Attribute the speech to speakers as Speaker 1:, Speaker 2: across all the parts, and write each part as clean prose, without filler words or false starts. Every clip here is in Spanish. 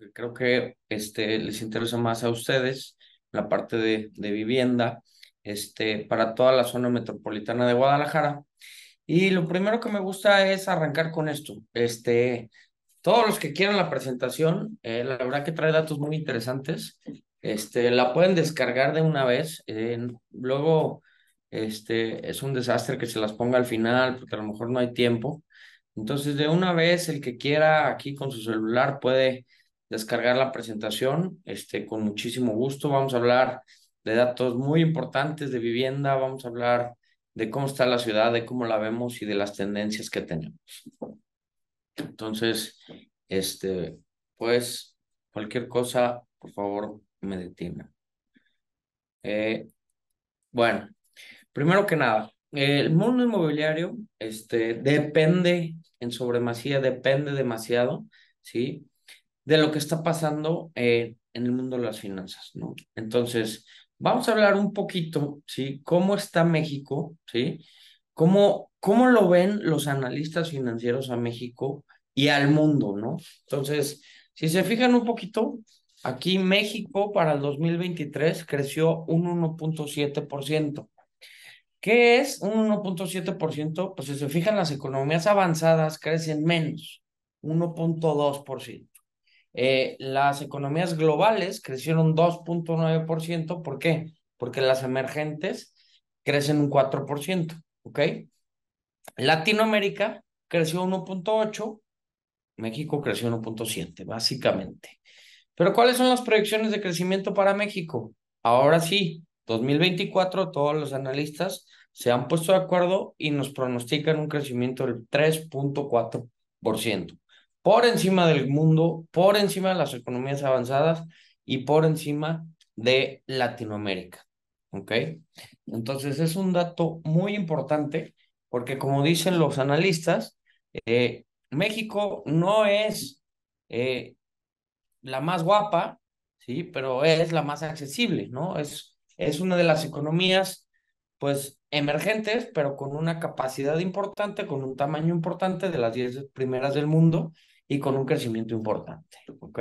Speaker 1: porque creo que les interesa más a ustedes, la parte de vivienda, para toda la zona metropolitana de Guadalajara. Y lo primero que me gusta es arrancar con esto. Todos los que quieran la presentación, la verdad que trae datos muy interesantes. La pueden descargar de una vez. Luego, es un desastre que se las ponga al final, porque a lo mejor no hay tiempo. Entonces, de una vez, el que quiera aquí con su celular puede descargar la presentación, con muchísimo gusto. Vamos a hablar de datos muy importantes de vivienda, vamos a hablar de cómo está la ciudad, de cómo la vemos y de las tendencias que tenemos. Entonces, este, pues, cualquier cosa, por favor, me detiene. Eh, bueno, primero que nada, el mundo inmobiliario, depende en sobremasía, depende demasiado, ¿sí? De lo que está pasando en el mundo de las finanzas, ¿no? Entonces, vamos a hablar un poquito, ¿sí? ¿Cómo está México, ¿sí? ¿Cómo lo ven los analistas financieros a México y al mundo, ¿no? Entonces, si se fijan un poquito, aquí México para el 2023 creció un 1.7%. ¿Qué es un 1.7%? Pues si se fijan, las economías avanzadas crecen menos, 1.2%. Las economías globales crecieron 2.9%. ¿Por qué? Porque las emergentes crecen un 4%. ¿Ok? Latinoamérica creció 1.8%, México creció 1.7%, básicamente. Pero ¿cuáles son las proyecciones de crecimiento para México? Ahora sí, 2024, todos los analistas se han puesto de acuerdo y nos pronostican un crecimiento del 3.4%, por encima del mundo, por encima de las economías avanzadas y por encima de Latinoamérica. ¿Ok? Entonces es un dato muy importante porque como dicen los analistas, México no es la más guapa, sí, pero es la más accesible, ¿no? Es una de las economías, pues, emergentes, pero con una capacidad importante, con un tamaño importante de las 10 primeras del mundo y con un crecimiento importante, ¿ok?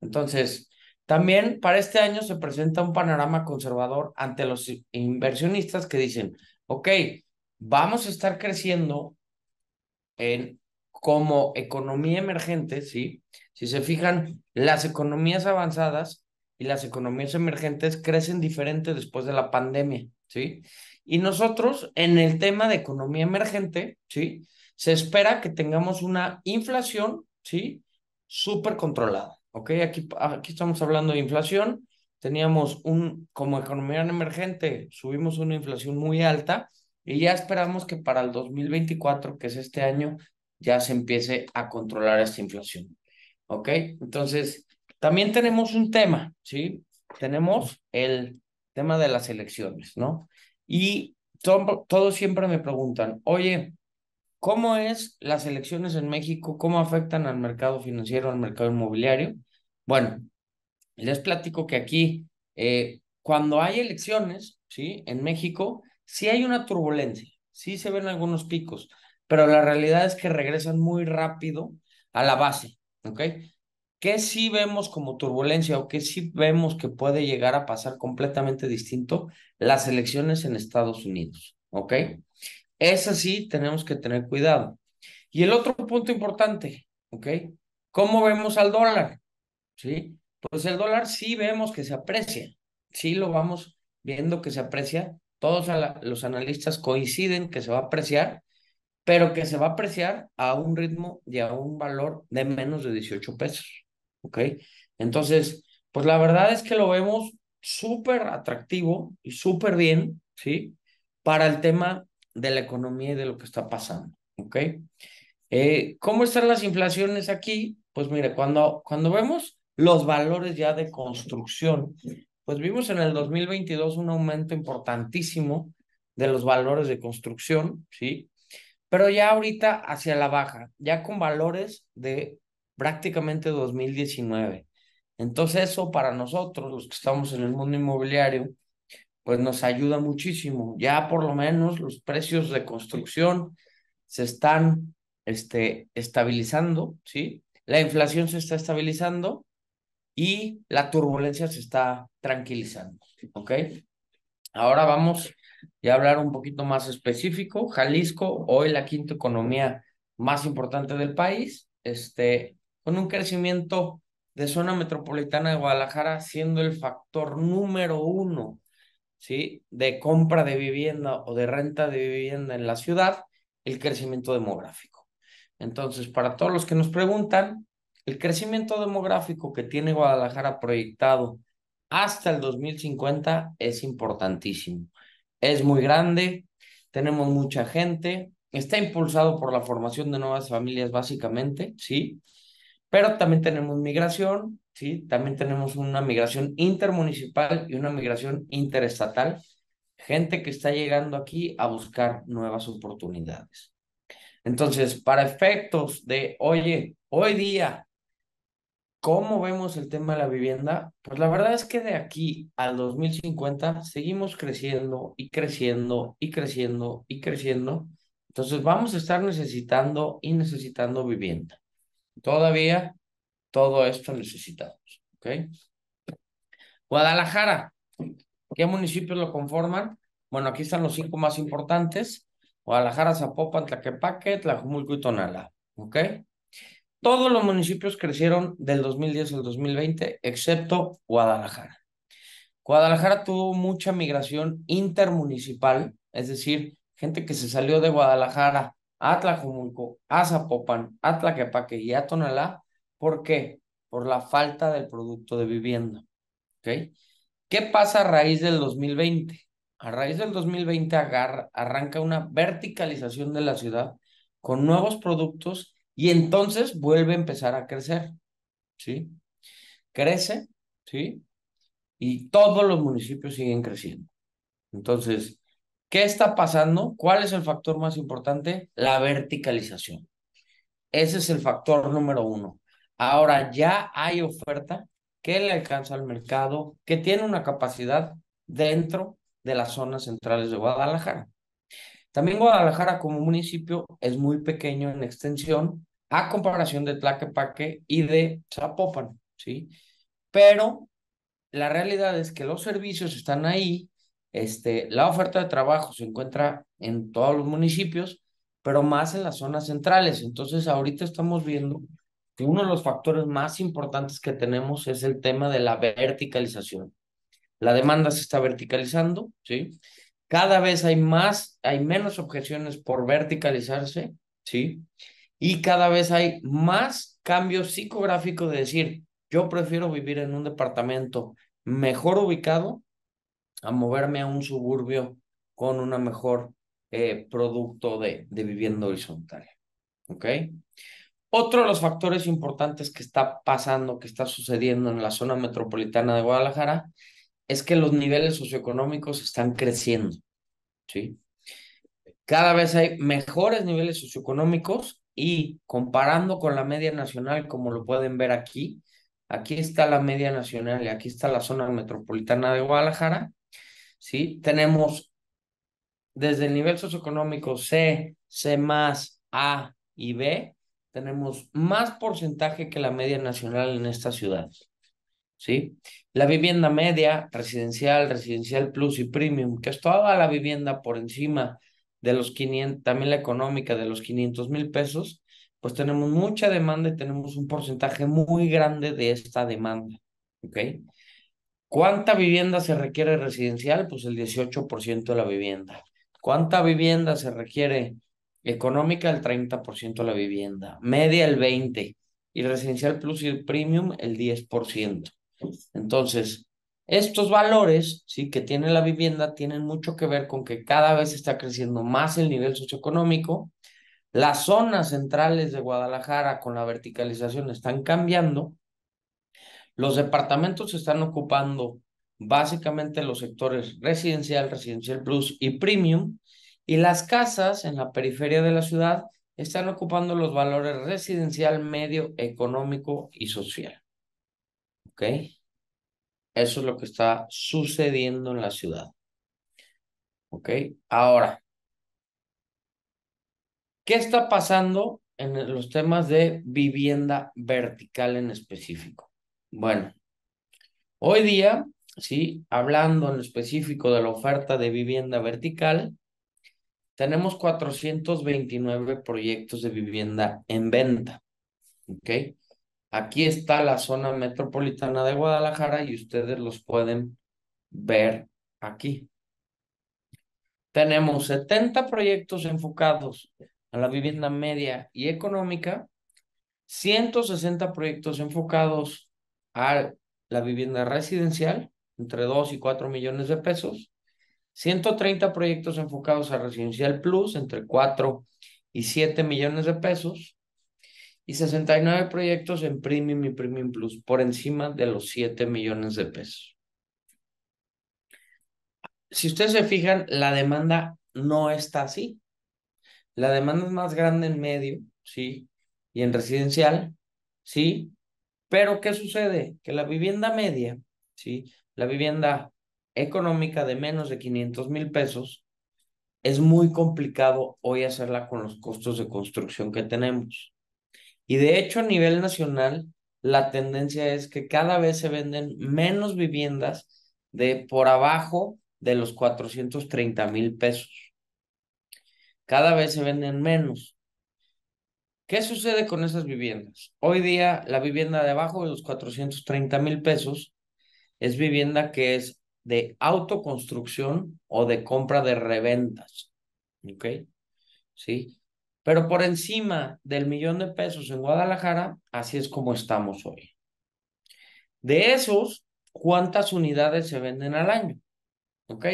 Speaker 1: Entonces, también para este año se presenta un panorama conservador ante los inversionistas que dicen, ok, vamos a estar creciendo en como economía emergente, ¿sí? Si se fijan, las economías avanzadas y las economías emergentes crecen diferente después de la pandemia, ¿sí? Y nosotros, en el tema de economía emergente, ¿sí? Se espera que tengamos una inflación, ¿sí? Súper controlada, ¿ok? Aquí estamos hablando de inflación. Teníamos como economía emergente, subimos una inflación muy alta y ya esperamos que para el 2024, que es este año, ya se empiece a controlar esta inflación. ¿Ok? Entonces, también tenemos un tema, ¿sí? Tenemos el tema de las elecciones, ¿no? Y todos siempre me preguntan, oye, ¿cómo es las elecciones en México? ¿Cómo afectan al mercado financiero, al mercado inmobiliario? Bueno, les platico que aquí, cuando hay elecciones, ¿sí? En México, sí hay una turbulencia, sí se ven algunos picos, pero la realidad es que regresan muy rápido a la base, ¿ok? ¿Qué sí vemos como turbulencia o qué sí vemos que puede llegar a pasar completamente distinto? Las elecciones en Estados Unidos, ¿ok? Es así, tenemos que tener cuidado. Y el otro punto importante, ¿ok? ¿Cómo vemos al dólar? ¿Sí? Pues el dólar sí vemos que se aprecia, sí lo vamos viendo que se aprecia, todos los analistas coinciden que se va a apreciar, pero que se va a apreciar a un ritmo y a un valor de menos de 18 pesos, ¿ok? Entonces, pues la verdad es que lo vemos súper atractivo y súper bien, ¿sí? Para el tema de la economía y de lo que está pasando, ¿ok? ¿Cómo están las inflaciones aquí? Pues mire, cuando vemos los valores ya de construcción, pues vimos en el 2022 un aumento importantísimo de los valores de construcción, ¿sí? Pero ya ahorita hacia la baja, ya con valores de prácticamente 2019. Entonces eso para nosotros, los que estamos en el mundo inmobiliario, pues nos ayuda muchísimo. Ya por lo menos los precios de construcción se están estabilizando, ¿sí? La inflación se está estabilizando y la turbulencia se está tranquilizando, ¿ok? Ahora vamos ya a hablar un poquito más específico. Jalisco, hoy la quinta economía más importante del país, con un crecimiento de zona metropolitana de Guadalajara siendo el factor número uno, ¿sí? De compra de vivienda o de renta de vivienda en la ciudad, el crecimiento demográfico. Entonces, para todos los que nos preguntan, el crecimiento demográfico que tiene Guadalajara proyectado hasta el 2050 es importantísimo. Es muy grande, tenemos mucha gente, está impulsado por la formación de nuevas familias básicamente, ¿sí? Pero también tenemos migración, ¿sí? También tenemos una migración intermunicipal y una migración interestatal, gente que está llegando aquí a buscar nuevas oportunidades. Entonces, para efectos de, oye, hoy día, ¿cómo vemos el tema de la vivienda? Pues la verdad es que de aquí al 2050 seguimos creciendo y creciendo y creciendo y creciendo. Entonces vamos a estar necesitando y necesitando vivienda. Todavía todo esto necesitamos, ¿ok? Guadalajara, ¿qué municipios lo conforman? Bueno, aquí están los 5 más importantes: Guadalajara, Zapopan, Tlaquepaque, Tlajumulco y Tonalá, ¿ok? Todos los municipios crecieron del 2010 al 2020, excepto Guadalajara. Guadalajara tuvo mucha migración intermunicipal, es decir, gente que se salió de Guadalajara a Tlajumulco, a Zapopan, a Tlaquepaque y a Tonalá. ¿Por qué? Por la falta del producto de vivienda. ¿Ok? ¿Qué pasa a raíz del 2020? A raíz del 2020 arranca una verticalización de la ciudad con nuevos productos y entonces vuelve a empezar a crecer, ¿sí? Crece, ¿sí? Y todos los municipios siguen creciendo. Entonces, ¿qué está pasando? ¿Cuál es el factor más importante? La verticalización. Ese es el factor número uno. Ahora ya hay oferta que le alcanza al mercado, que tiene una capacidad dentro de las zonas centrales de Guadalajara. También Guadalajara como municipio es muy pequeño en extensión a comparación de Tlaquepaque y de Zapopan, ¿sí? Pero la realidad es que los servicios están ahí, la oferta de trabajo se encuentra en todos los municipios, pero más en las zonas centrales. Entonces, ahorita estamos viendo que uno de los factores más importantes que tenemos es el tema de la verticalización. La demanda se está verticalizando, ¿sí? Cada vez hay menos objeciones por verticalizarse, ¿sí? Y cada vez hay más cambios psicográficos de decir, yo prefiero vivir en un departamento mejor ubicado a moverme a un suburbio con una mejor producto de vivienda horizontal, ¿ok? Otro de los factores importantes que está pasando, que está sucediendo en la zona metropolitana de Guadalajara, es que los niveles socioeconómicos están creciendo, ¿sí? Cada vez hay mejores niveles socioeconómicos y comparando con la media nacional, como lo pueden ver aquí, aquí está la media nacional y aquí está la zona metropolitana de Guadalajara, ¿sí? Tenemos desde el nivel socioeconómico C, C más, A y B, tenemos más porcentaje que la media nacional en esta ciudad, ¿sí? La vivienda media, residencial, residencial plus y premium, que es toda la vivienda por encima de los 500, también la económica de los 500,000 pesos, pues tenemos mucha demanda y tenemos un porcentaje muy grande de esta demanda, ¿ok? ¿Cuánta vivienda se requiere residencial? Pues el 18% de la vivienda. ¿Cuánta vivienda se requiere económica? El 30% de la vivienda. Media el 20%. Y residencial plus y premium el 10%. Entonces, estos valores, sí, que tiene la vivienda tienen mucho que ver con que cada vez está creciendo más el nivel socioeconómico. Las zonas centrales de Guadalajara con la verticalización están cambiando. Los departamentos se están ocupando básicamente los sectores residencial, residencial plus y premium, y las casas en la periferia de la ciudad están ocupando los valores residencial, medio, económico y social. ¿Ok? Eso es lo que está sucediendo en la ciudad. ¿Ok? Ahora, ¿qué está pasando en los temas de vivienda vertical en específico? Bueno. Hoy día, sí, hablando en específico de la oferta de vivienda vertical, tenemos 429 proyectos de vivienda en venta, ¿ok? Aquí está la zona metropolitana de Guadalajara y ustedes los pueden ver aquí. Tenemos 70 proyectos enfocados a la vivienda media y económica, 160 proyectos enfocados a la vivienda residencial, entre 2 y 4 millones de pesos, 130 proyectos enfocados a Residencial Plus, entre 4 y 7 millones de pesos, y 69 proyectos en Premium y Premium Plus, por encima de los 7 millones de pesos. Si ustedes se fijan, la demanda no está así. La demanda es más grande en medio, ¿sí? Y en residencial, ¿sí? Pero ¿qué sucede? Que la vivienda media, ¿sí? La vivienda económica de menos de 500,000 pesos, es muy complicado hoy hacerla con los costos de construcción que tenemos. Y de hecho, a nivel nacional, la tendencia es que cada vez se venden menos viviendas de por abajo de los 430,000 pesos. Cada vez se venden menos. ¿Qué sucede con esas viviendas? Hoy día, la vivienda de abajo de los 430,000 pesos es vivienda que es de autoconstrucción o de compra de reventas. ¿Ok? ¿Sí? Pero por encima del 1,000,000 de pesos en Guadalajara, así es como estamos hoy. De esos, ¿cuántas unidades se venden al año? ¿Ok?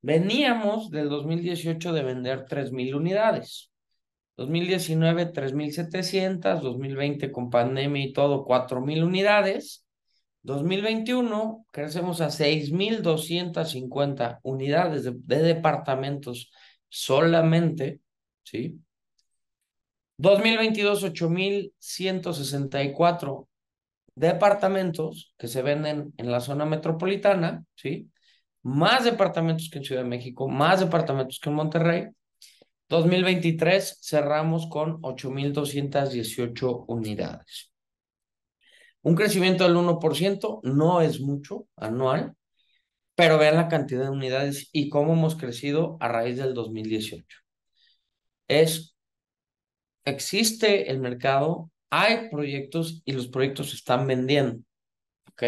Speaker 1: Veníamos del 2018 de vender 3,000 unidades. 2019, 3,700. 2020 con pandemia y todo, 4,000 unidades. 2021 crecemos a 6,250 unidades de departamentos solamente, ¿sí? 2022, 8,164 departamentos que se venden en la zona metropolitana, ¿sí? Más departamentos que en Ciudad de México, más departamentos que en Monterrey. 2023 cerramos con 8,218 unidades. Un crecimiento del 1% no es mucho anual, pero vean la cantidad de unidades y cómo hemos crecido a raíz del 2018. Existe el mercado, hay proyectos y los proyectos se están vendiendo, ¿ok?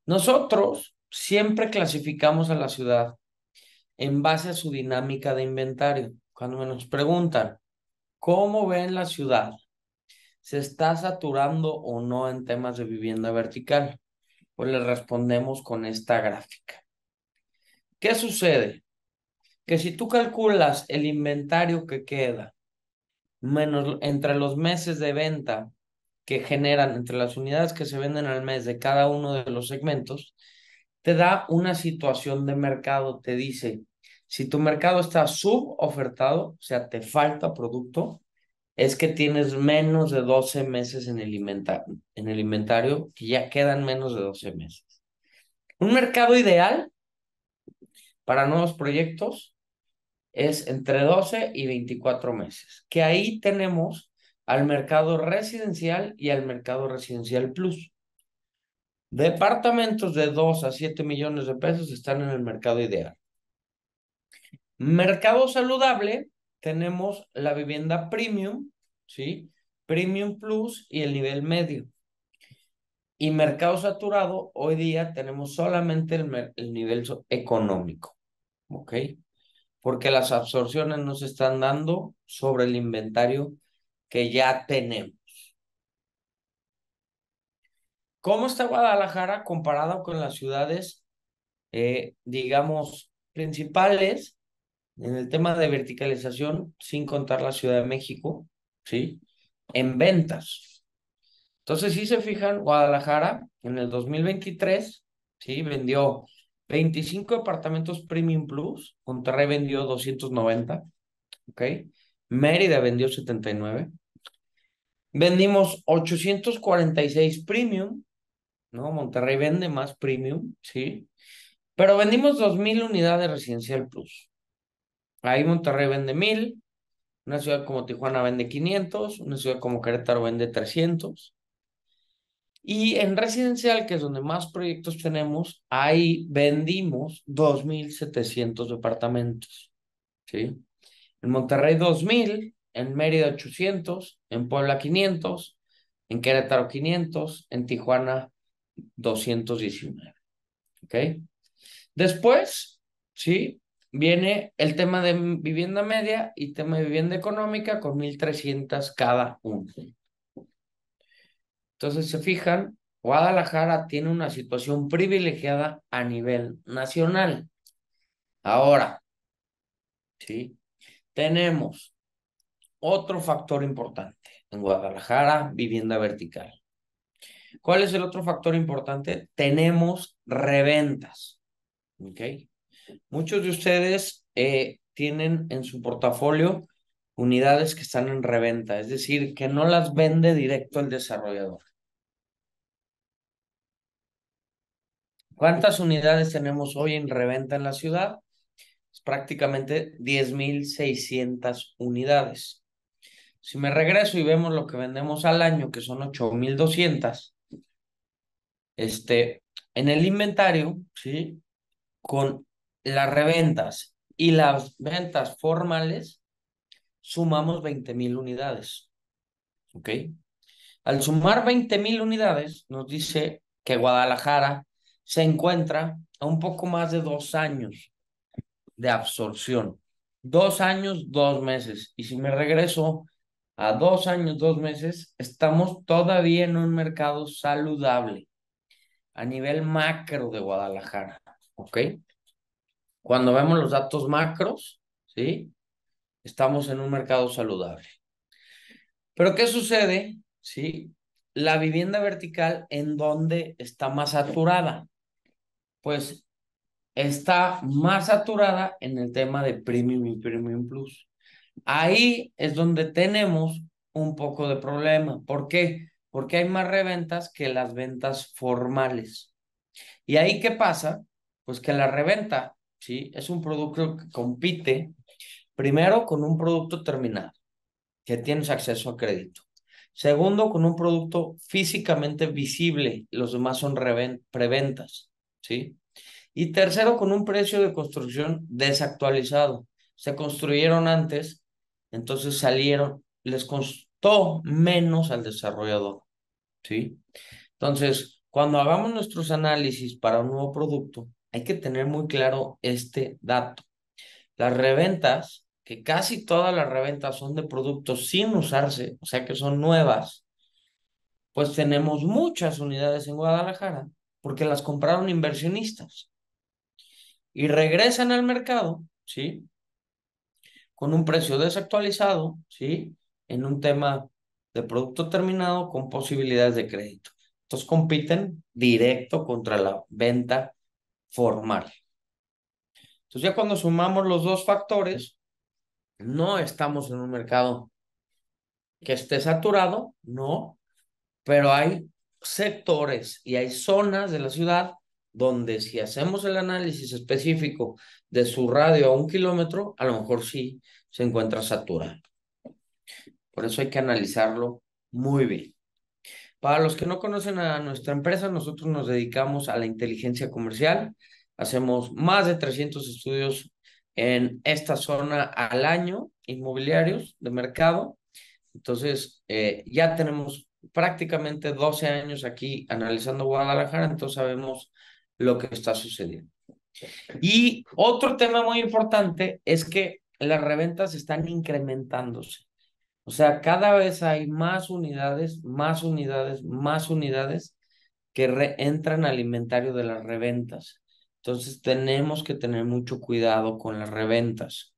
Speaker 1: Nosotros siempre clasificamos a la ciudad en base a su dinámica de inventario. Cuando me nos preguntan, ¿cómo ven la ciudad? ¿Se está saturando o no en temas de vivienda vertical? Pues le respondemos con esta gráfica. ¿Qué sucede? Que si tú calculas el inventario que queda menos entre los meses de venta que generan, entre las unidades que se venden al mes de cada uno de los segmentos, te da una situación de mercado. Te dice, si tu mercado está subofertado, o sea, te falta producto, es que tienes menos de 12 meses en el inventario, que ya quedan menos de 12 meses. Un mercado ideal para nuevos proyectos es entre 12 y 24 meses, que ahí tenemos al mercado residencial y al mercado residencial plus. Departamentos de 2 a 7 millones de pesos están en el mercado ideal. Mercado saludable, tenemos la vivienda premium, ¿sí? Premium plus y el nivel medio. Y mercado saturado, hoy día tenemos solamente el nivel económico, ¿ok? Porque las absorciones nos están dando sobre el inventario que ya tenemos. ¿Cómo está Guadalajara comparado con las ciudades, digamos, principales en el tema de verticalización, sin contar la Ciudad de México, ¿sí? En ventas. Entonces, si se fijan, Guadalajara en el 2023, ¿sí? Vendió 25 departamentos Premium Plus, Monterrey vendió 290, ¿ok? Mérida vendió 79. Vendimos 846 Premium, ¿no? Monterrey vende más Premium, ¿sí? Pero vendimos 2,000 unidades Residencial Plus. Ahí Monterrey vende 1,000, una ciudad como Tijuana vende 500, una ciudad como Querétaro vende 300. Y en residencial, que es donde más proyectos tenemos, ahí vendimos 2,700 departamentos, ¿sí? En Monterrey 2,000, en Mérida 800, en Puebla 500, en Querétaro 500, en Tijuana 219, ¿ok? Después, ¿sí? Viene el tema de vivienda media y tema de vivienda económica con 1,300 cada uno. Entonces, se fijan, Guadalajara tiene una situación privilegiada a nivel nacional. Ahora, ¿sí? Tenemos otro factor importante en Guadalajara, vivienda vertical. ¿Cuál es el otro factor importante? Tenemos reventas, ¿ok? Muchos de ustedes tienen en su portafolio unidades que están en reventa, es decir, que no las vende directo el desarrollador. ¿Cuántas unidades tenemos hoy en reventa en la ciudad? Es prácticamente 10,600 unidades. Si me regreso y vemos lo que vendemos al año, que son 8,200, en el inventario, ¿sí? Con las reventas y las ventas formales, sumamos 20,000 unidades, ¿ok? Al sumar 20,000 unidades, nos dice que Guadalajara se encuentra a un poco más de 2 años de absorción. 2 años, 2 meses. Y si me regreso a 2 años, 2 meses, estamos todavía en un mercado saludable a nivel macro de Guadalajara, ¿ok? Cuando vemos los datos macros, ¿sí? Estamos en un mercado saludable. Pero ¿qué sucede? ¿Sí? La vivienda vertical, ¿en dónde está más saturada? Pues está más saturada en el tema de Premium y Premium Plus. Ahí es donde tenemos un poco de problema. ¿Por qué? Porque hay más reventas que las ventas formales. ¿Y ahí qué pasa? Pues que la reventa, ¿sí? Es un producto que compite primero con un producto terminado, que tienes acceso a crédito. Segundo, con un producto físicamente visible, los demás son preventas, ¿sí? Y tercero, con un precio de construcción desactualizado. Se construyeron antes, entonces salieron, les costó menos al desarrollador, ¿sí? Entonces, cuando hagamos nuestros análisis para un nuevo producto, hay que tener muy claro este dato. Las reventas, que casi todas las reventas son de productos sin usarse, o sea que son nuevas, pues tenemos muchas unidades en Guadalajara porque las compraron inversionistas y regresan al mercado, ¿sí? Con un precio desactualizado, ¿sí? En un tema de producto terminado con posibilidades de crédito. Entonces compiten directo contra la venta formal. Entonces ya cuando sumamos los dos factores, no estamos en un mercado que esté saturado, no, pero hay sectores y hay zonas de la ciudad donde si hacemos el análisis específico de su radio a 1 kilómetro, a lo mejor sí se encuentra saturado. Por eso hay que analizarlo muy bien. Para los que no conocen a nuestra empresa, nosotros nos dedicamos a la inteligencia comercial. Hacemos más de 300 estudios en esta zona al año, inmobiliarios de mercado. Entonces, ya tenemos prácticamente 12 años aquí analizando Guadalajara, entonces sabemos lo que está sucediendo. Y otro tema muy importante es que las reventas están incrementándose. O sea, cada vez hay más unidades, más unidades, más unidades que entran al inventario de las reventas. Entonces, tenemos que tener mucho cuidado con las reventas.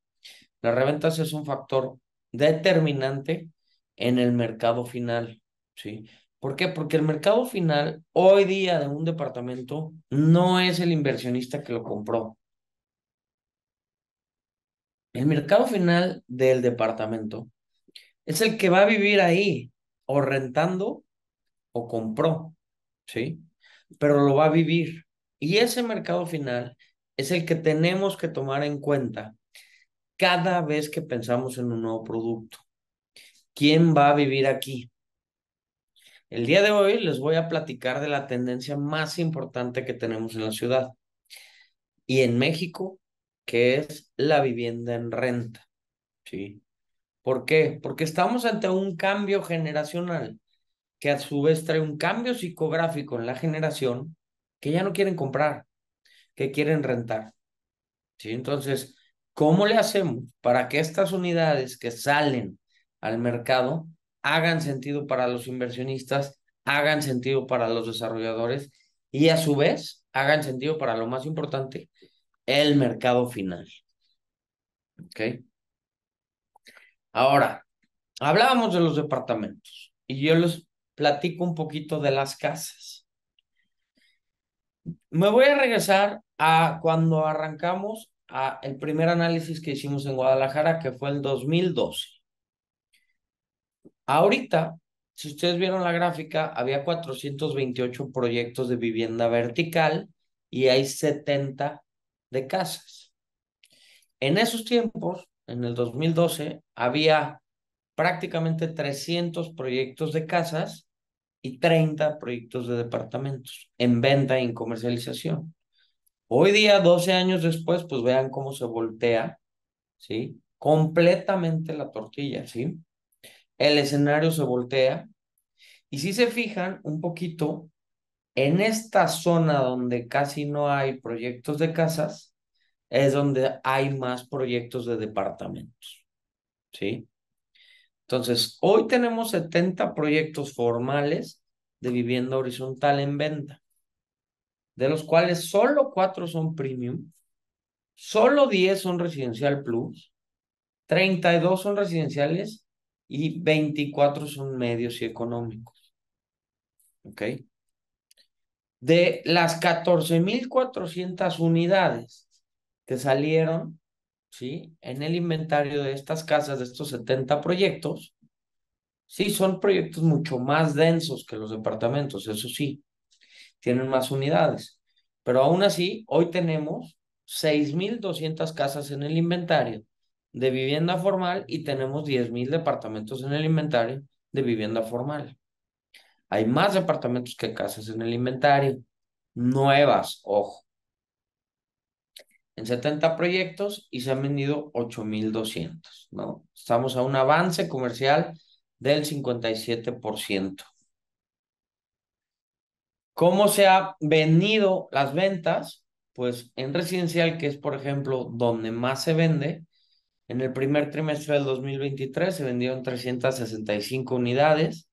Speaker 1: Las reventas es un factor determinante en el mercado final, ¿sí? ¿Por qué? Porque el mercado final hoy día de un departamento no es el inversionista que lo compró. El mercado final del departamento es el que va a vivir ahí, o rentando o compró, ¿sí? Pero lo va a vivir. Y ese mercado final es el que tenemos que tomar en cuenta cada vez que pensamos en un nuevo producto. ¿Quién va a vivir aquí? El día de hoy les voy a platicar de la tendencia más importante que tenemos en la ciudad y en México, que es la vivienda en renta, ¿sí? ¿Por qué? Porque estamos ante un cambio generacional que a su vez trae un cambio psicográfico en la generación que ya no quieren comprar, que quieren rentar, ¿sí? Entonces, ¿cómo le hacemos para que estas unidades que salen al mercado hagan sentido para los inversionistas, hagan sentido para los desarrolladores y a su vez hagan sentido para lo más importante, el mercado final? ¿Ok? Ahora, hablábamos de los departamentos y yo les platico un poquito de las casas. Me voy a regresar a cuando arrancamos a el primer análisis que hicimos en Guadalajara, que fue el 2012. Ahorita, si ustedes vieron la gráfica, había 428 proyectos de vivienda vertical y hay 70 de casas. En esos tiempos, en el 2012, había prácticamente 300 proyectos de casas y 30 proyectos de departamentos en venta y en comercialización. Hoy día, 12 años después, pues vean cómo se voltea, ¿sí? Completamente la tortilla, ¿sí? El escenario se voltea. Y si se fijan un poquito, en esta zona donde casi no hay proyectos de casas, es donde hay más proyectos de departamentos, ¿sí? Entonces, hoy tenemos 70 proyectos formales de vivienda horizontal en venta, de los cuales solo 4 son premium, solo 10 son residencial plus, 32 son residenciales y 24 son medios y económicos, ¿ok? De las 14,400 unidades que salieron, ¿sí? En el inventario de estas casas, de estos 70 proyectos, sí, son proyectos mucho más densos que los departamentos, eso sí, tienen más unidades. Pero aún así, hoy tenemos 6,200 casas en el inventario de vivienda formal y tenemos 10,000 departamentos en el inventario de vivienda formal. Hay más departamentos que casas en el inventario, nuevas, ojo, en 70 proyectos y se han vendido 8,200, ¿no? Estamos a un avance comercial del 57%. ¿Cómo se han venido las ventas? Pues en residencial, que es, por ejemplo, donde más se vende, en el primer trimestre del 2023 se vendieron 365 unidades,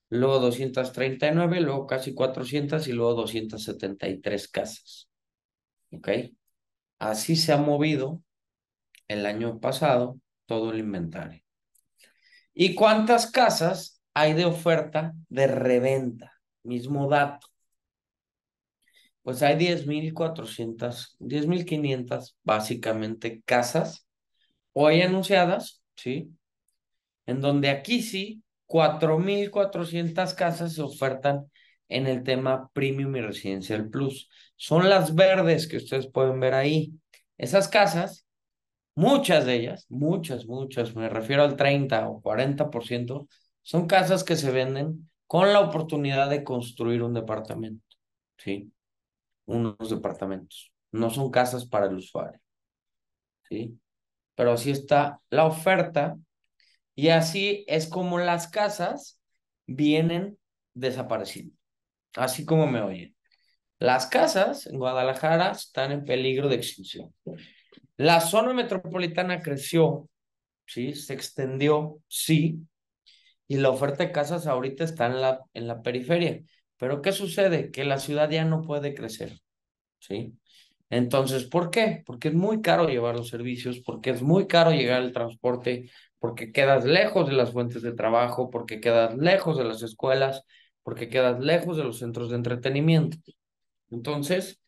Speaker 1: luego 239, luego casi 400 y luego 273 casas. ¿Ok? Así se ha movido el año pasado todo el inventario. ¿Y cuántas casas hay de oferta de reventa? Mismo dato. Pues hay 10,500 básicamente casas hoy anunciadas, ¿sí? En donde aquí sí, 4,400 casas se ofertan en el tema Premium y Residencial Plus. Son las verdes que ustedes pueden ver ahí. Esas casas, muchas de ellas, muchas, me refiero al 30 o 40%, son casas que se venden con la oportunidad de construir un departamento, ¿sí? Unos departamentos. No son casas para el usuario, ¿sí? Pero así está la oferta y así es como las casas vienen desapareciendo, así como me oyen. Las casas en Guadalajara están en peligro de extinción. La zona metropolitana creció, ¿sí? Se extendió, sí, y la oferta de casas ahorita está en la periferia. Pero ¿qué sucede? Que la ciudad ya no puede crecer, ¿sí? Entonces, ¿por qué? Porque es muy caro llevar los servicios, porque es muy caro llegar el transporte, porque quedas lejos de las fuentes de trabajo, porque quedas lejos de las escuelas, porque quedas lejos de los centros de entretenimiento. Entonces,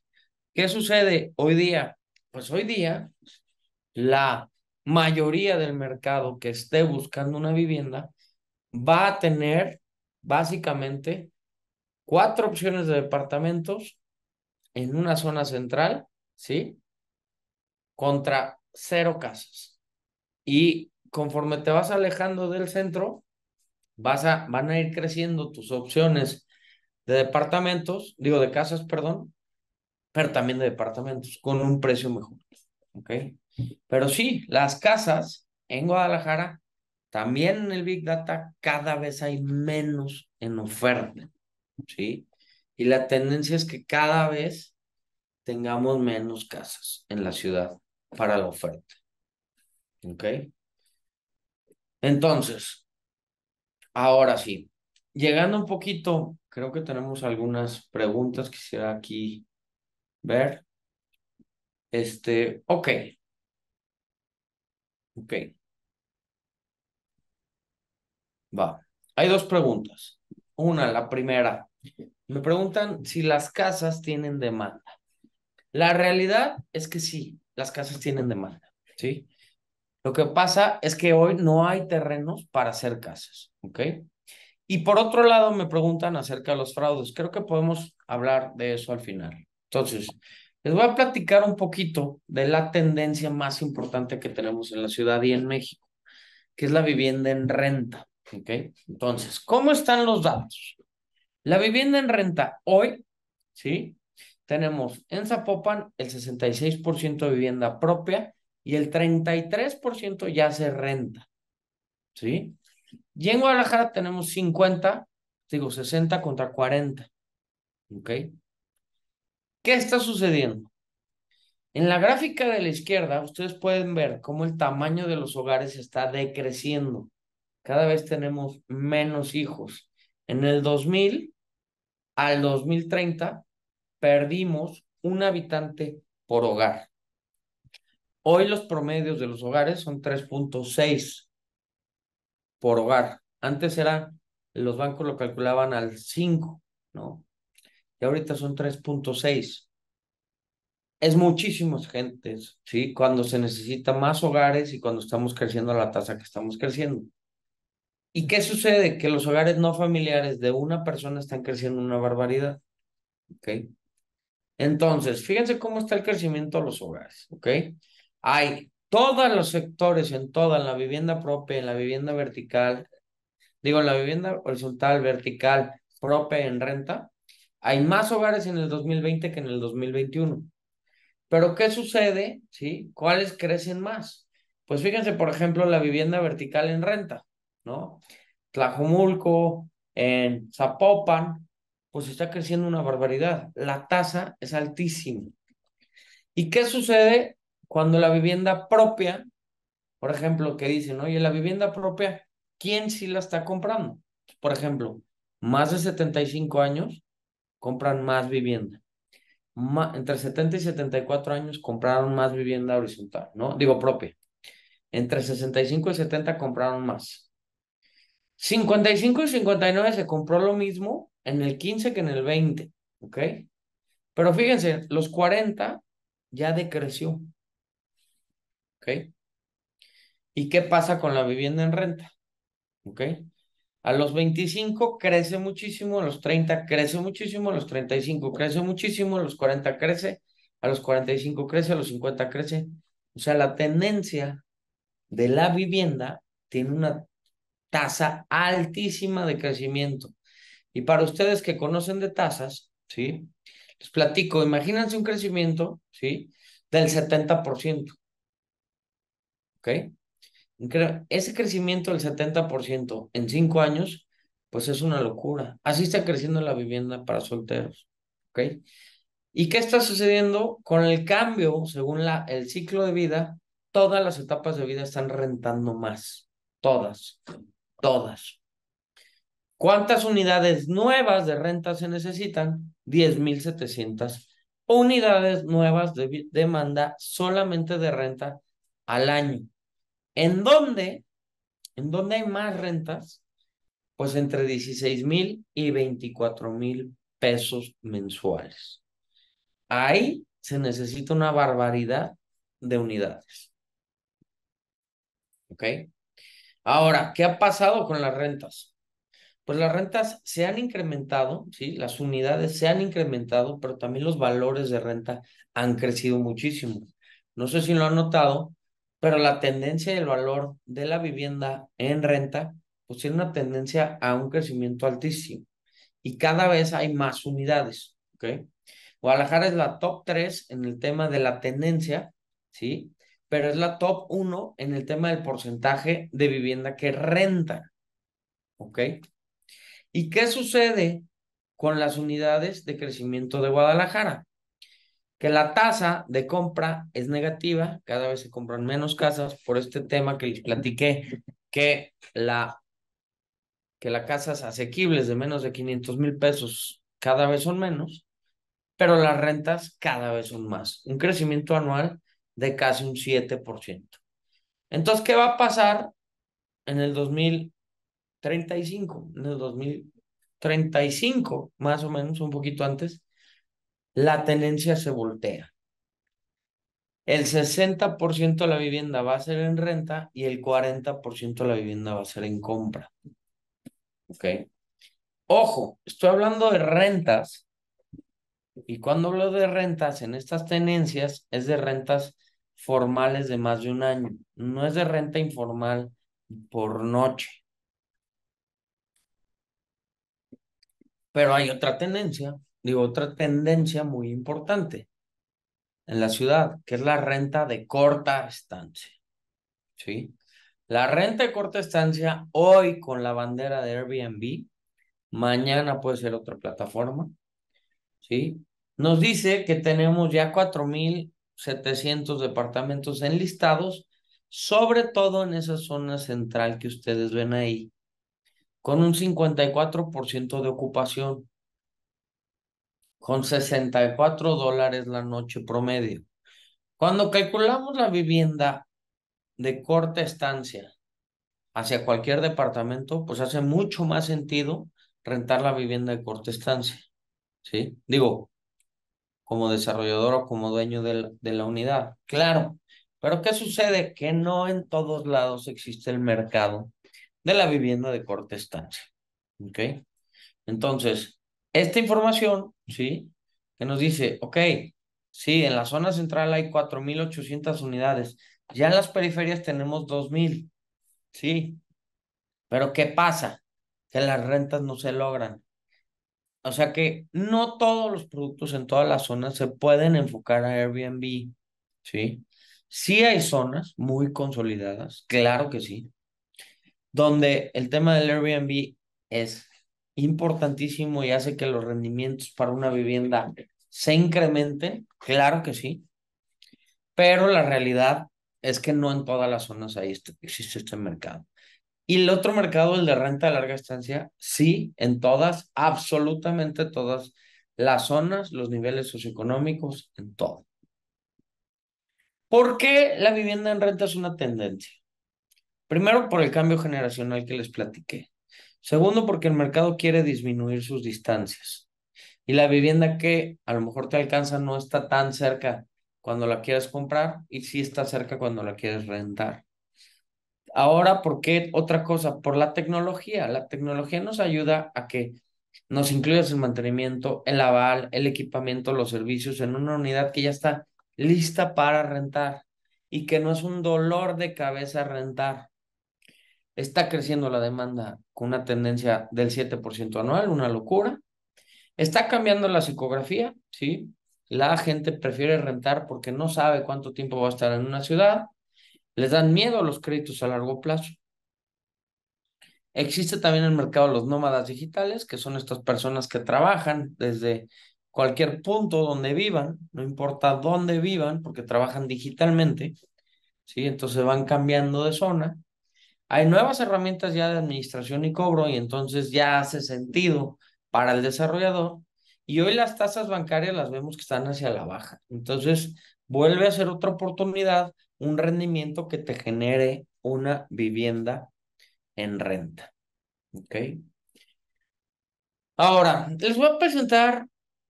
Speaker 1: ¿qué sucede hoy día? Pues hoy día la mayoría del mercado que esté buscando una vivienda va a tener básicamente 4 opciones de departamentos en una zona central, ¿sí? Contra 0 casas. Y conforme te vas alejando del centro, van a ir creciendo tus opciones de departamentos, digo de casas, perdón, pero también de departamentos con un precio mejor, ¿ok? Pero sí, las casas en Guadalajara, también en el Big Data, cada vez hay menos en oferta, ¿sí? Y la tendencia es que cada vez tengamos menos casas en la ciudad para la oferta, ¿ok? Entonces, ahora sí, llegando un poquito, creo que tenemos algunas preguntas, quisiera aquí ver. Ok, ok, va. Hay dos preguntas. Una, la primera, me preguntan si las casas tienen demanda. La realidad es que sí, las casas tienen demanda, ¿sí? Lo que pasa es que hoy no hay terrenos para hacer casas, ¿ok? Y por otro lado, me preguntan acerca de los fraudes. Creo que podemos hablar de eso al final. Entonces, les voy a platicar un poquito de la tendencia más importante que tenemos en la ciudad y en México, que es la vivienda en renta, ¿ok? Entonces, ¿cómo están los datos? La vivienda en renta hoy, ¿sí? Tenemos en Zapopan el 66% de vivienda propia y el 33% ya se renta, ¿sí? Y en Guadalajara tenemos 50, digo 60 contra 40, ¿ok? ¿Qué está sucediendo? En la gráfica de la izquierda, ustedes pueden ver cómo el tamaño de los hogares está decreciendo. Cada vez tenemos menos hijos. En el 2000 al 2030 perdimos un habitante por hogar. Hoy los promedios de los hogares son 3.6 por hogar. Antes era, los bancos lo calculaban al 5, ¿no? Y ahorita son 3.6. Es muchísimas gentes, ¿sí? Cuando se necesita más hogares y cuando estamos creciendo a la tasa que estamos creciendo. ¿Y qué sucede? Que los hogares no familiares de una persona están creciendo una barbaridad, ¿ok? Entonces, fíjense cómo está el crecimiento de los hogares, ¿ok? Hay todos los sectores en toda, en la vivienda propia, en la vivienda vertical, digo, en la vivienda horizontal, vertical, propia, en renta. Hay más hogares en el 2020 que en el 2021. Pero ¿qué sucede? ¿Sí? ¿Cuáles crecen más? Pues fíjense, por ejemplo, la vivienda vertical en renta, ¿no? Tlajomulco, en Zapopan, pues está creciendo una barbaridad. La tasa es altísima. ¿Y qué sucede cuando la vivienda propia, por ejemplo, que dicen, oye, la vivienda propia, ¿quién sí la está comprando? Por ejemplo, más de 75 años compran más vivienda. Entre 70 y 74 años compraron más vivienda horizontal, ¿no? Digo propia. Entre 65 y 70 compraron más. 55 y 59 se compró lo mismo en el 15 que en el 20, ¿ok? Pero fíjense, los 40 ya decreció, ¿ok? ¿Y qué pasa con la vivienda en renta? ¿Ok? A los 25 crece muchísimo, a los 30 crece muchísimo, a los 35 crece muchísimo, a los 40 crece, a los 45 crece, a los 50 crece. O sea, la tendencia de la vivienda tiene una tasa altísima de crecimiento. Y para ustedes que conocen de tasas, ¿sí? Les platico, imagínense un crecimiento, ¿sí? Del 70%, ¿ok? Ese crecimiento del 70% en 5 años, pues es una locura. Así está creciendo la vivienda para solteros, ¿ok? ¿Y qué está sucediendo con el cambio, según el ciclo de vida? Todas las etapas de vida están rentando más. Todas, todas. ¿Cuántas unidades nuevas de renta se necesitan? 10,700 unidades nuevas de demanda solamente de renta al año. ¿En dónde? ¿En dónde hay más rentas? Pues entre 16,000 y 24,000 pesos mensuales. Ahí se necesita una barbaridad de unidades. ¿Ok? Ahora, ¿qué ha pasado con las rentas? Pues las rentas se han incrementado, ¿sí? Las unidades se han incrementado, pero también los valores de renta han crecido muchísimo. No sé si lo han notado, pero la tendencia del valor de la vivienda en renta, pues tiene una tendencia a un crecimiento altísimo y cada vez hay más unidades, ¿ok? Guadalajara es la top 3 en el tema de la tendencia, ¿sí? Pero es la top 1 en el tema del porcentaje de vivienda que renta, ¿ok? ¿Y qué sucede con las unidades de crecimiento de Guadalajara? Que la tasa de compra es negativa, cada vez se compran menos casas por este tema que les platiqué, que las casas asequibles de menos de 500,000 pesos cada vez son menos, pero las rentas cada vez son más. Un crecimiento anual de casi un 7%. Entonces, ¿qué va a pasar en el 2035? En el 2035, más o menos, un poquito antes, la tendencia se voltea. El 60% de la vivienda va a ser en renta y el 40% de la vivienda va a ser en compra. ¿Ok? Ojo, estoy hablando de rentas. Y cuando hablo de rentas en estas tenencias, es de rentas formales de más de un año. No es de renta informal por noche. Pero hay otra tendencia muy importante en la ciudad, que es la renta de corta estancia. ¿Sí? La renta de corta estancia hoy con la bandera de Airbnb, mañana puede ser otra plataforma. ¿Sí? Nos dice que tenemos ya 4,700 departamentos enlistados, sobre todo en esa zona central que ustedes ven ahí, con un 54% de ocupación, con $64 la noche promedio. Cuando calculamos la vivienda de corta estancia hacia cualquier departamento, pues hace mucho más sentido rentar la vivienda de corta estancia, ¿sí? Digo, como desarrollador o como dueño de la unidad. Claro, pero ¿qué sucede? Que no en todos lados existe el mercado de la vivienda de corta estancia. ¿Ok? Entonces, esta información, ¿sí? Que nos dice, ok, sí, en la zona central hay 4,800 unidades, ya en las periferias tenemos 2,000, ¿sí? Pero ¿qué pasa? Que las rentas no se logran. O sea que no todos los productos en todas las zonas se pueden enfocar a Airbnb, ¿sí? Sí hay zonas muy consolidadas, claro que sí, donde el tema del Airbnb es importantísimo y hace que los rendimientos para una vivienda se incrementen, claro que sí, pero la realidad es que no en todas las zonas existe este mercado. Y el otro mercado, el de renta de larga estancia, sí, en todas, absolutamente todas las zonas, los niveles socioeconómicos, en todo. ¿Por qué la vivienda en renta es una tendencia? Primero, por el cambio generacional que les platiqué. Segundo, porque el mercado quiere disminuir sus distancias. Y la vivienda que a lo mejor te alcanza no está tan cerca cuando la quieres comprar y sí está cerca cuando la quieres rentar. Ahora, ¿por qué otra cosa? Por la tecnología. La tecnología nos ayuda a que nos incluyas el mantenimiento, el aval, el equipamiento, los servicios en una unidad que ya está lista para rentar y que no es un dolor de cabeza rentar. Está creciendo la demanda con una tendencia del 7% anual, una locura. Está cambiando la psicografía, ¿sí? La gente prefiere rentar porque no sabe cuánto tiempo va a estar en una ciudad. Les dan miedo los créditos a largo plazo. Existe también el mercado de los nómadas digitales, que son estas personas que trabajan desde cualquier punto donde vivan, no importa dónde vivan, porque trabajan digitalmente, ¿sí? Entonces van cambiando de zona. Hay nuevas herramientas ya de administración y cobro y entonces ya hace sentido para el desarrollador. Y hoy las tasas bancarias las vemos que están hacia la baja. Entonces vuelve a ser otra oportunidad, un rendimiento que te genere una vivienda en renta. ¿Ok? Ahora, les voy a presentar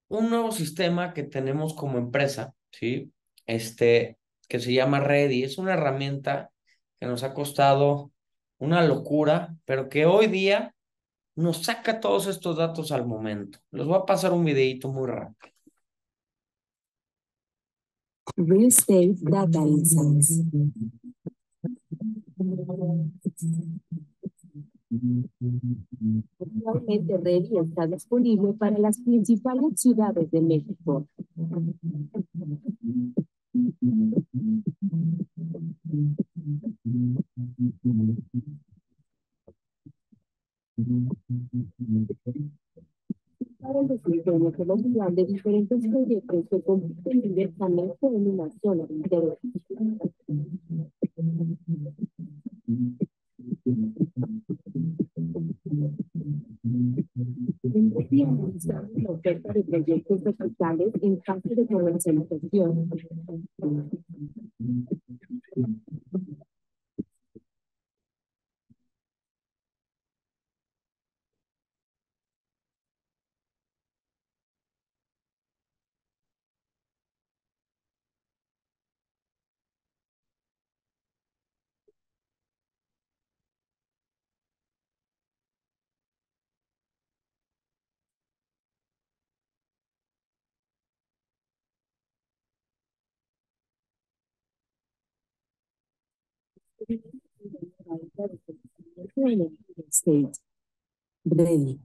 Speaker 1: un nuevo sistema que tenemos como empresa, ¿sí? Que se llama Ready. Es una herramienta que nos ha costado una locura, pero que hoy día nos saca todos estos datos al momento. Les voy a pasar un videito muy rápido.
Speaker 2: Real Estate Data Insights. Actualmente Ready está disponible para las principales ciudades de México. Para el desempeño que los plan de diferentes proyectos que compiten directamente en una zona de interés. Y analizamos la oferta de proyectos verticales en fase de comercialización. Ready.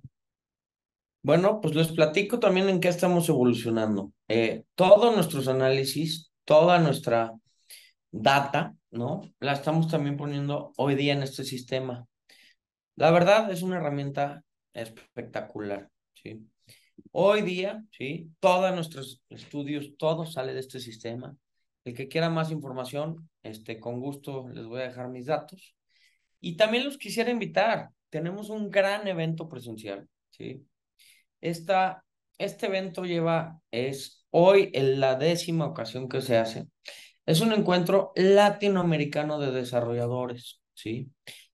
Speaker 1: Bueno, pues les platico también en qué estamos evolucionando. Todos nuestros análisis, toda nuestra data, ¿no? La estamos también poniendo hoy día en este sistema. La verdad es una herramienta espectacular, ¿sí? Hoy día, ¿sí? Todos nuestros estudios, todo sale de este sistema. El que quiera más información, con gusto les voy a dejar mis datos. Y también los quisiera invitar. Tenemos un gran evento presencial, ¿sí? Esta, este evento es hoy en la 10ª ocasión que se hace. Es un encuentro latinoamericano de desarrolladores, ¿sí?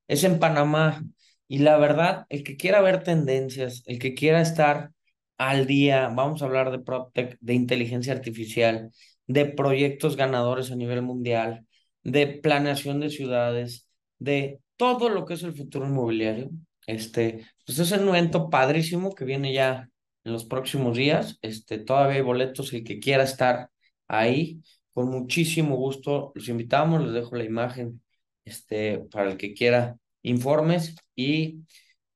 Speaker 1: Es en Panamá. Y la verdad, el que quiera ver tendencias, el que quiera estar al día, vamos a hablar de PropTech, de inteligencia artificial, de proyectos ganadores a nivel mundial, de planeación de ciudades, de todo lo que es el futuro inmobiliario. Pues es un evento padrísimo que viene ya en los próximos días. Todavía hay boletos, el que quiera estar ahí con muchísimo gusto los invitamos, les dejo la imagen, para el que quiera informes y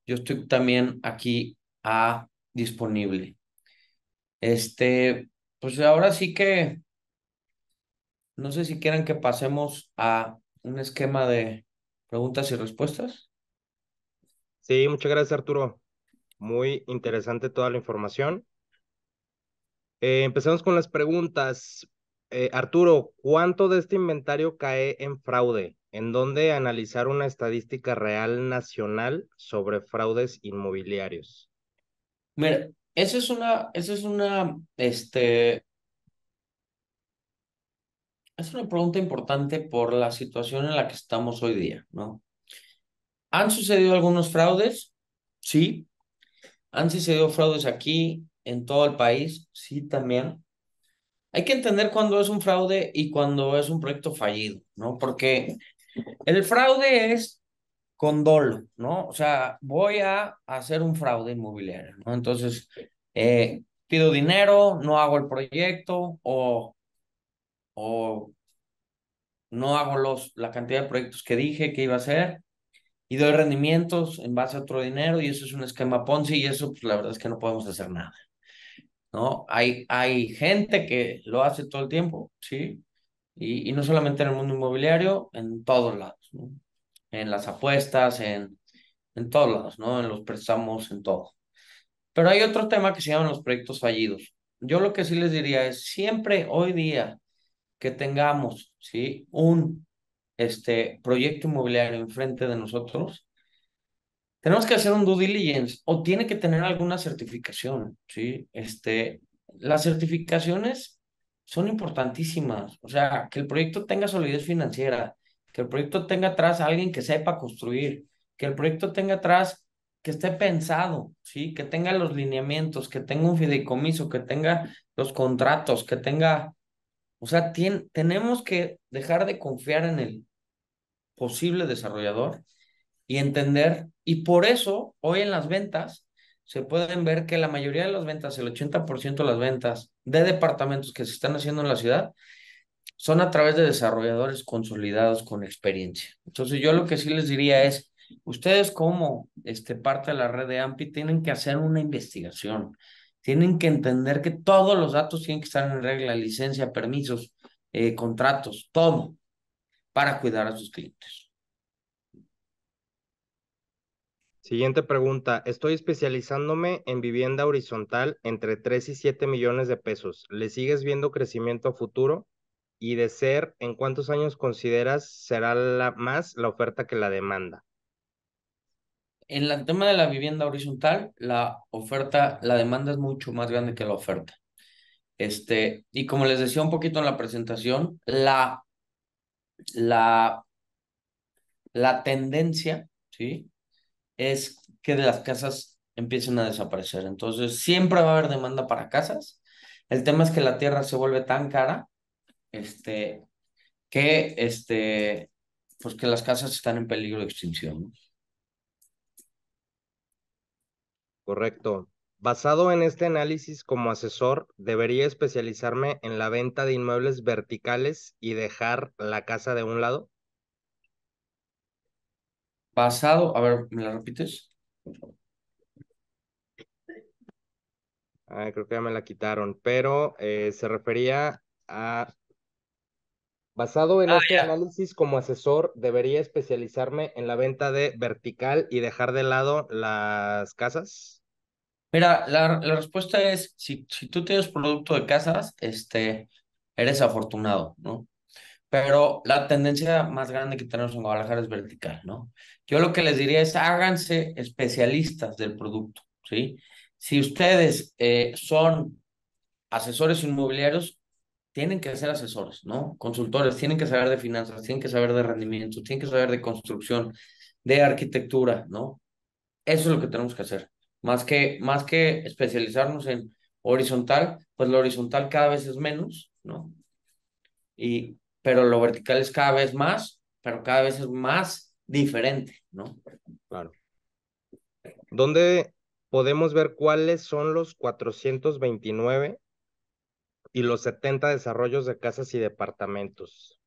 Speaker 1: yo estoy también aquí disponible. Pues ahora sí que no sé si quieran que pasemos a un esquema de preguntas y respuestas.
Speaker 3: Sí, muchas gracias, Arturo. Muy interesante toda la información. Empezamos con las preguntas. Arturo, ¿cuánto de este inventario cae en fraude? ¿En dónde analizar una estadística real nacional sobre fraudes inmobiliarios?
Speaker 1: Mira, es una pregunta importante por la situación en la que estamos hoy día, ¿no? ¿Han sucedido algunos fraudes? Sí. ¿Han sucedido fraudes aquí, en todo el país? Sí, también. Hay que entender cuándo es un fraude y cuándo es un proyecto fallido, ¿no? Porque el fraude es con dolo, ¿no? O sea, voy a hacer un fraude inmobiliario, ¿no? Entonces, pido dinero, no hago el proyecto o no hago la cantidad de proyectos que dije que iba a hacer y doy rendimientos en base a otro dinero y eso es un esquema Ponzi y eso, pues la verdad es que no podemos hacer nada. ¿No? Hay gente que lo hace todo el tiempo, ¿sí? Y no solamente en el mundo inmobiliario, en todos lados, ¿no? En las apuestas, en todos lados, ¿no? En los préstamos, en todo. Pero hay otro tema que se llaman los proyectos fallidos. Yo lo que sí les diría es, siempre hoy día que tengamos, ¿sí? Un proyecto inmobiliario enfrente de nosotros, tenemos que hacer un due diligence o tiene que tener alguna certificación, ¿sí? Las certificaciones son importantísimas, o sea, que el proyecto tenga solidez financiera, que el proyecto tenga atrás a alguien que sepa construir, que el proyecto tenga atrás que esté pensado, ¿sí? Que tenga los lineamientos, que tenga un fideicomiso, que tenga los contratos, que tenga, o sea, tenemos que dejar de confiar en el posible desarrollador y entender, y por eso hoy en las ventas se pueden ver que la mayoría de las ventas, el 80% de las ventas de departamentos que se están haciendo en la ciudad, son a través de desarrolladores consolidados con experiencia. Entonces yo lo que sí les diría es, ustedes como parte de la red de AMPI tienen que hacer una investigación, tienen que entender que todos los datos tienen que estar en regla, licencia, permisos, contratos, todo, para cuidar a sus clientes.
Speaker 3: Siguiente pregunta. Estoy especializándome en vivienda horizontal entre 3 y 7 millones de pesos. ¿Le sigues viendo crecimiento a futuro? Y de ser, ¿en cuántos años consideras será más la oferta que la demanda?
Speaker 1: En el tema de la vivienda horizontal, la oferta, la demanda es mucho más grande que la oferta. Y como les decía un poquito en la presentación, la, la tendencia, ¿sí? Es que de las casas empiecen a desaparecer. Entonces, siempre va a haber demanda para casas. El tema es que la tierra se vuelve tan cara, que, pues que las casas están en peligro de extinción, ¿no?
Speaker 3: Correcto. Basado en este análisis como asesor, debería especializarme en la venta de inmuebles verticales y dejar la casa de un lado.
Speaker 1: Basado, a ver, ¿me la repites?
Speaker 3: Creo que ya me la quitaron, pero se refería a, basado en
Speaker 1: Ah,
Speaker 3: este
Speaker 1: ya.
Speaker 3: análisis como asesor, debería especializarme en la venta de vertical y dejar de lado las casas.
Speaker 1: Mira, la respuesta es, si tú tienes producto de casas, eres afortunado, ¿no? Pero la tendencia más grande que tenemos en Guadalajara es vertical, ¿no? Yo lo que les diría es háganse especialistas del producto, ¿sí? Si ustedes son asesores inmobiliarios, tienen que ser asesores, ¿no? Consultores, tienen que saber de finanzas, tienen que saber de rendimientos, tienen que saber de construcción, de arquitectura, ¿no? Eso es lo que tenemos que hacer. Más que especializarnos en horizontal, pues lo horizontal cada vez es menos, ¿no? Pero lo vertical es cada vez más, pero cada vez es más diferente, ¿no?
Speaker 3: Claro. ¿Dónde podemos ver cuáles son los 429 y los 70 desarrollos de casas y departamentos?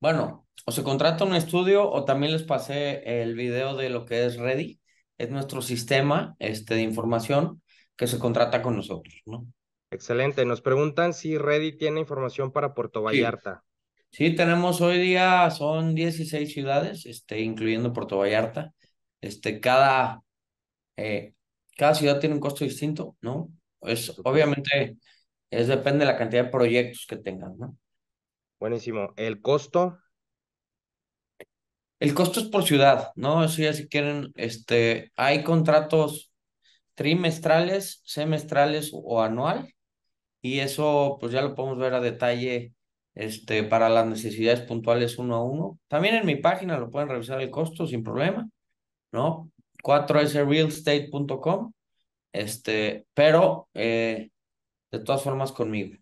Speaker 1: Bueno, o se contrata un estudio o también les pasé el video de lo que es Ready. Es nuestro sistema de información que se contrata con nosotros, ¿no?
Speaker 3: Excelente. Nos preguntan si Ready tiene información para Puerto
Speaker 1: Sí.
Speaker 3: Vallarta.
Speaker 1: Sí, tenemos hoy día, son 16 ciudades, incluyendo Puerto Vallarta. Este, cada, eh, cada ciudad tiene un costo distinto, ¿no?
Speaker 3: Súper.
Speaker 1: Obviamente, depende de la cantidad de proyectos que tengan, ¿no?
Speaker 3: Buenísimo. El costo,
Speaker 1: El costo es por ciudad, ¿no? Eso ya si quieren, hay contratos trimestrales, semestrales o anual, y eso pues ya lo podemos ver a detalle, para las necesidades puntuales uno a uno. También en mi página lo pueden revisar el costo sin problema, ¿no? 4srealestate.com, pero de todas formas conmigo.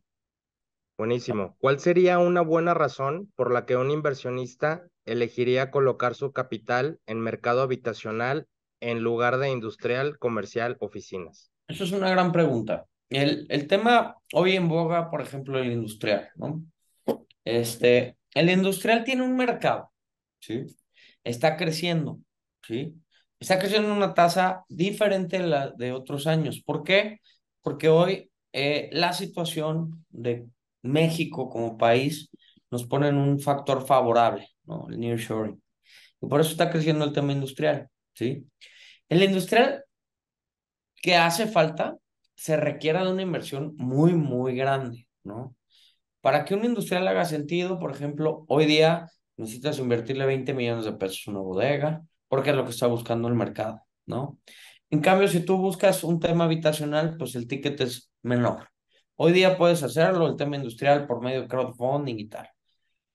Speaker 3: buenísimo. ¿Cuál sería una buena razón por la que un inversionista elegiría colocar su capital en mercado habitacional en lugar de industrial, comercial, oficinas?
Speaker 1: Eso es una gran pregunta. El tema hoy en boga, por ejemplo, el industrial, ¿no? El industrial tiene un mercado, ¿sí? Está creciendo, ¿sí? Está creciendo en una tasa diferente a la de otros años. ¿Por qué? Porque hoy la situación de México como país nos pone en un factor favorable, ¿no? El nearshoring. Y por eso está creciendo el tema industrial, ¿sí? El industrial que hace falta se requiere de una inversión muy, muy grande, ¿no? Para que un industrial haga sentido, por ejemplo, hoy día necesitas invertirle 20 millones de pesos a una bodega, porque es lo que está buscando el mercado, ¿no? En cambio, si tú buscas un tema habitacional, pues el ticket es menor. Hoy día puedes hacerlo, el tema industrial, por medio de crowdfunding y tal.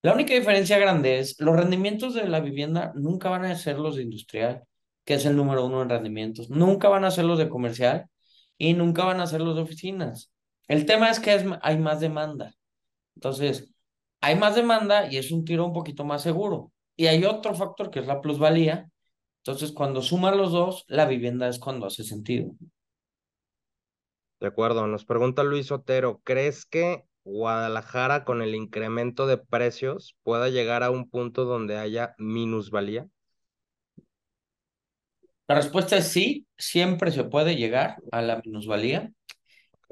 Speaker 1: La única diferencia grande es los rendimientos de la vivienda nunca van a ser los de industrial, que es el número uno en rendimientos, nunca van a ser los de comercial y nunca van a ser los de oficinas. El tema es que hay más demanda. Entonces, hay más demanda y es un tiro un poquito más seguro. Y hay otro factor que es la plusvalía. Entonces, cuando suman los dos, la vivienda es cuando hace sentido.
Speaker 3: De acuerdo, nos pregunta Luis Otero, ¿crees que Guadalajara con el incremento de precios pueda llegar a un punto donde haya minusvalía?
Speaker 1: La respuesta es sí, siempre se puede llegar a la minusvalía.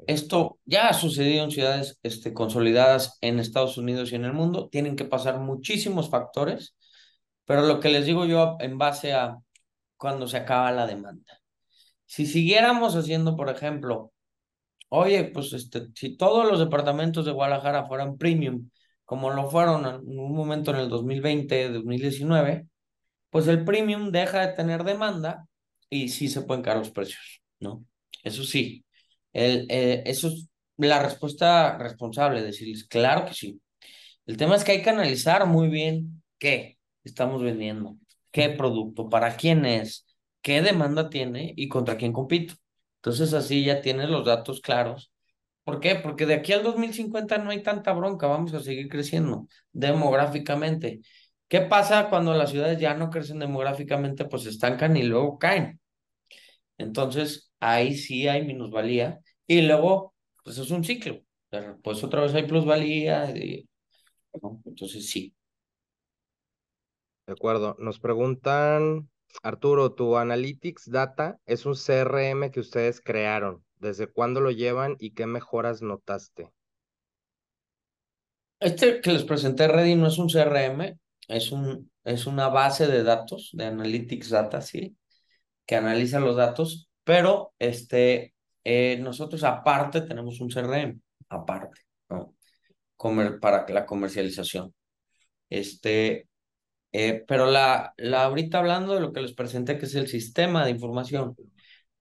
Speaker 1: Esto ya ha sucedido en ciudades consolidadas en Estados Unidos y en el mundo. Tienen que pasar muchísimos factores, pero lo que les digo yo en base a cuando se acaba la demanda. Si siguiéramos haciendo, por ejemplo, oye, pues si todos los departamentos de Guadalajara fueran premium, como lo fueron en un momento en el 2020, 2019, pues el premium deja de tener demanda y sí se pueden caer los precios, ¿no? Eso sí, eso es la respuesta responsable, decirles, claro que sí. El tema es que hay que analizar muy bien qué estamos vendiendo, qué producto, para quién es, qué demanda tiene y contra quién compito. Entonces así ya tienes los datos claros. ¿Por qué? Porque de aquí al 2050 no hay tanta bronca, vamos a seguir creciendo demográficamente. ¿Qué pasa cuando las ciudades ya no crecen demográficamente? Pues se estancan y luego caen. Entonces ahí sí hay minusvalía y luego pues es un ciclo. Pero, pues otra vez hay plusvalía, ¿no? Entonces sí.
Speaker 3: De acuerdo. Nos preguntan, Arturo, ¿tu Analytics Data es un CRM que ustedes crearon? ¿Desde cuándo lo llevan y qué mejoras notaste?
Speaker 1: Este que les presenté, Ready, no es un CRM, es una base de datos, de Analytics Data, sí, que analiza los datos, pero nosotros aparte tenemos un CRM, aparte, ¿no? Para la comercialización. Pero ahorita hablando de lo que les presenté, que es el sistema de información,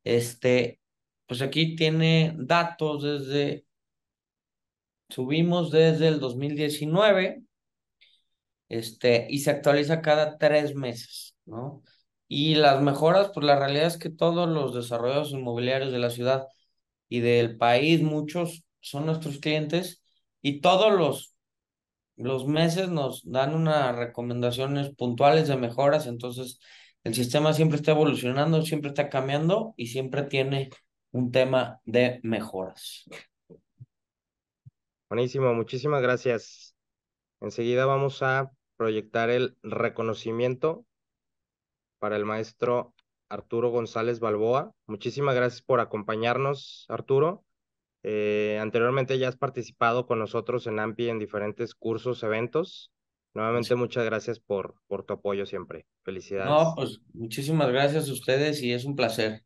Speaker 1: este, pues aquí tiene datos subimos desde el 2019 y se actualiza cada 3 meses, ¿no? Y las mejoras, pues la realidad es que todos los desarrollos inmobiliarios de la ciudad y del país, muchos son nuestros clientes y todos los meses nos dan unas recomendaciones puntuales de mejoras, entonces el sistema siempre está evolucionando, siempre está cambiando y siempre tiene un tema de mejoras.
Speaker 3: Buenísimo, muchísimas gracias. Enseguida vamos a proyectar el reconocimiento para el maestro Arturo González Balboa. Muchísimas gracias por acompañarnos, Arturo. Anteriormente ya has participado con nosotros en AMPI en diferentes cursos, eventos. Nuevamente, muchas gracias por tu apoyo siempre.
Speaker 1: No,
Speaker 3: Felicidades.
Speaker 1: pues muchísimas gracias a ustedes y es un placer.